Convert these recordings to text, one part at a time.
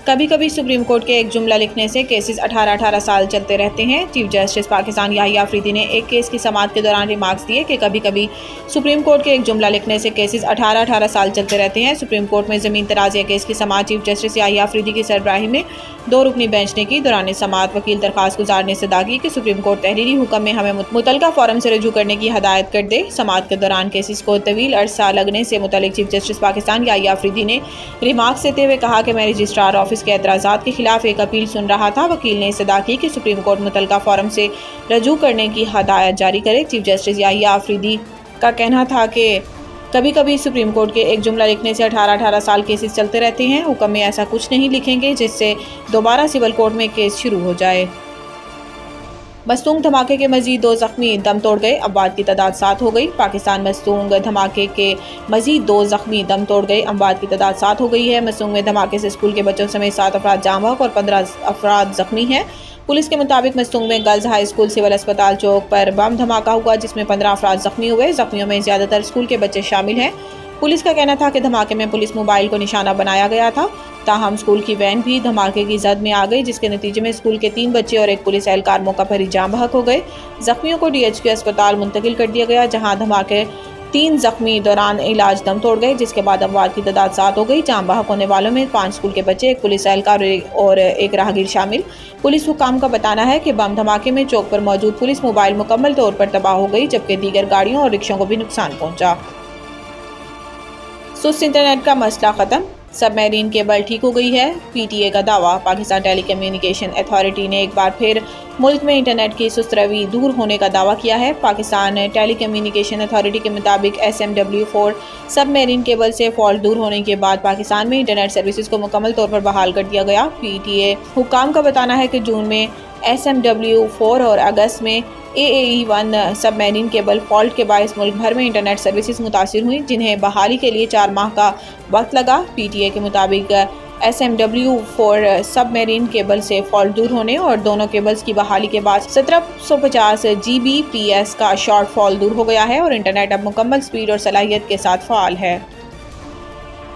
कभी कभी supreme court के एक जुमला लिखने से केसेस 18-18 साल चलते रहते हैं। चीफ जस्टिस पाकिस्तान याहिया अफरीदी ने एक केस की समाअत के दौरान रिमार्क्स दिए कि कभी कभी सुप्रीम कोर्ट के एक जुमला लिखने से केसेस 18-18 साल चलते रहते हैं। सुप्रीम कोर्ट में ज़मीन तराजिया केस की समाअत चीफ जस्टिस याहिया अफरीदी की सरबराही में 2 रुकनी बेंच ने की। दौरान समाअत वकील दरखास्त गुजार ने सदा की कि सुप्रीम कोर्ट तहरीरी हुक्म में हमें मुतलका फोरम से रजू करने की हदायत कर दे। समाअत के दौरान केसेस को तवील अरसा लगने से मुतल्लिक चीफ जस्टिस पाकिस्तान याहिया अफरीदी ने रिमार्क्स देते हुए कहा कि मैं रजिस्ट्रार ऑफिस के एतराज़ात के खिलाफ एक अपील सुन रहा था। वकील ने सदा की कि सुप्रीम कोर्ट मुतलका फोरम से रजू करने की हदायत जारी करे। चीफ जस्टिस याहिया अफरीदी का कहना था कि कभी कभी सुप्रीम कोर्ट के एक जुमला लिखने से 18-18 साल केसेस चलते रहते हैं। हुक्म में ऐसा कुछ नहीं लिखेंगे जिससे दोबारा सिविल कोर्ट में केस शुरू हो जाए। मस्तूंग धमाके के मजीद 2 जख्मी दम तोड़ गए, अमवात की तादाद 7 हो गई। पाकिस्तान मस्तूंग धमाके के मजीद 2 जख्मी दम तोड़ गए, अमवात की तादाद 7 हो गई है। मस्तूंग में धमाके से स्कूल के बच्चों समेत 7 अफराद जाँ बहक और 15 अफराद जख्मी हैं। पुलिस के मुताबिक मस्तूंग में गर्ल्स हाई स्कूल सिविल अस्पताल चौक पर बम धमाका हुआ जिसमें 15 अफराद जख्मी हुए। जख्मियों में ज़्यादातर स्कूल के बच्चे शामिल हैं। पुलिस का कहना था कि धमाके में पुलिस मोबाइल को निशाना बनाया गया था। ताहम स्कूल की वैन भी धमाके की जद में आ गई जिसके नतीजे में स्कूल के 3 बच्चे और 1 पुलिस एहलकार मौका पर ही जाँ बहक हो गए। जख्मियों को DHQ अस्पताल मुंतकिल कर दिया गया जहां धमाके 3 जख्मी दौरान इलाज दम तोड़ गए जिसके बाद अमवात की तादाद 7 हो गई। जाँ बहक होने वालों में 5 स्कूल के बच्चे, 1 पुलिस एहलकार और 1 राहगीर शामिल। पुलिस हुकाम का बताना है कि बम धमाके में चौक पर मौजूद पुलिस मोबाइल मुकम्मल तौर पर तबाह हो गई जबकि दीगर गाड़ियों और रिक्शों को भी नुकसान पहुँचा। सुस्त इंटरनेट का मसला ख़त्म, सबमरीन केबल ठीक हो गई है, PTA का दावा। पाकिस्तान टेली कम्युनिकेशन अथॉरिटी ने एक बार फिर मुल्क में इंटरनेट की सुस्त रवी दूर होने का दावा किया है। पाकिस्तान टेली कम्युनिकेशन अथॉरिटी के मुताबिक SMW4 सबमरीन केबल से फॉल्ट दूर होने के बाद पाकिस्तान में इंटरनेट सर्विसेज को मुकम्मल तौर पर बहाल कर दिया गया। PTA हुकाम का बताना है कि जून में SMW4 और अगस्त में AAE1 सबमरीन केबल फॉल्ट के बायस मुल्क भर में इंटरनेट सर्विसेज मुतासिर हुई जिन्हें बहाली के लिए 4 माह का वक्त लगा। PTA के मुताबिक SMW4 सबमरीन केबल से फॉल्ट दूर होने और दोनों केबल्स की बहाली के बाद 1750 Gbps का शॉर्ट फॉल दूर हो गया है और इंटरनेट अब मुकम्मल स्पीड और सलाहियत के साथ फ़ाल है।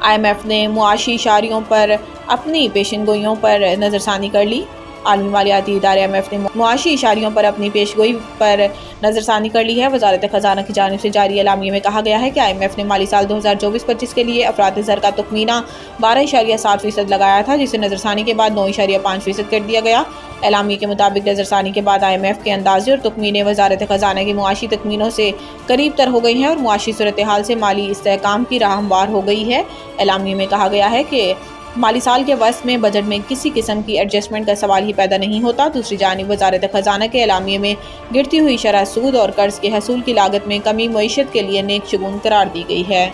IMF ने मुआशी इशारियों पर अपनी पेशनगोइयों पर नज़रसानी कर ली। आलमी मालियाती इदारे IMF ने मुआशी इशारियों पर अपनी पेशगोई पर नज़रसानी कर ली है। वजारत ख़जाना की जानिब से जारी एलामिये में कहा गया है कि IMF ने माली साल 2024-25 के लिए अफराद ज़र का तखमीना 12.7% लगाया था जिसे नज़रसानी के बाद 9.5% कर दिया गया। एलामिये के मुताबिक नज़रसानी के बाद IMF के अंदाजे और तखमीने वजारत ख़जाना की मुआशी तखमीनों से करीब तर हो गई हैं और मुआशी सूरत हाल से माली इस्तेहकाम की राह हमवार हो गई है। एलामिये में कहा गया है कि माली साल के वस्त में बजट में किसी किस्म की एडजस्टमेंट का सवाल ही पैदा नहीं होता। दूसरी जानिब वजारत ख़जाना के एलामिये में गिरती हुई शरह सूद और कर्ज के हसूल की लागत में कमी मईशत के लिए नेक शगुन करार दी गई है।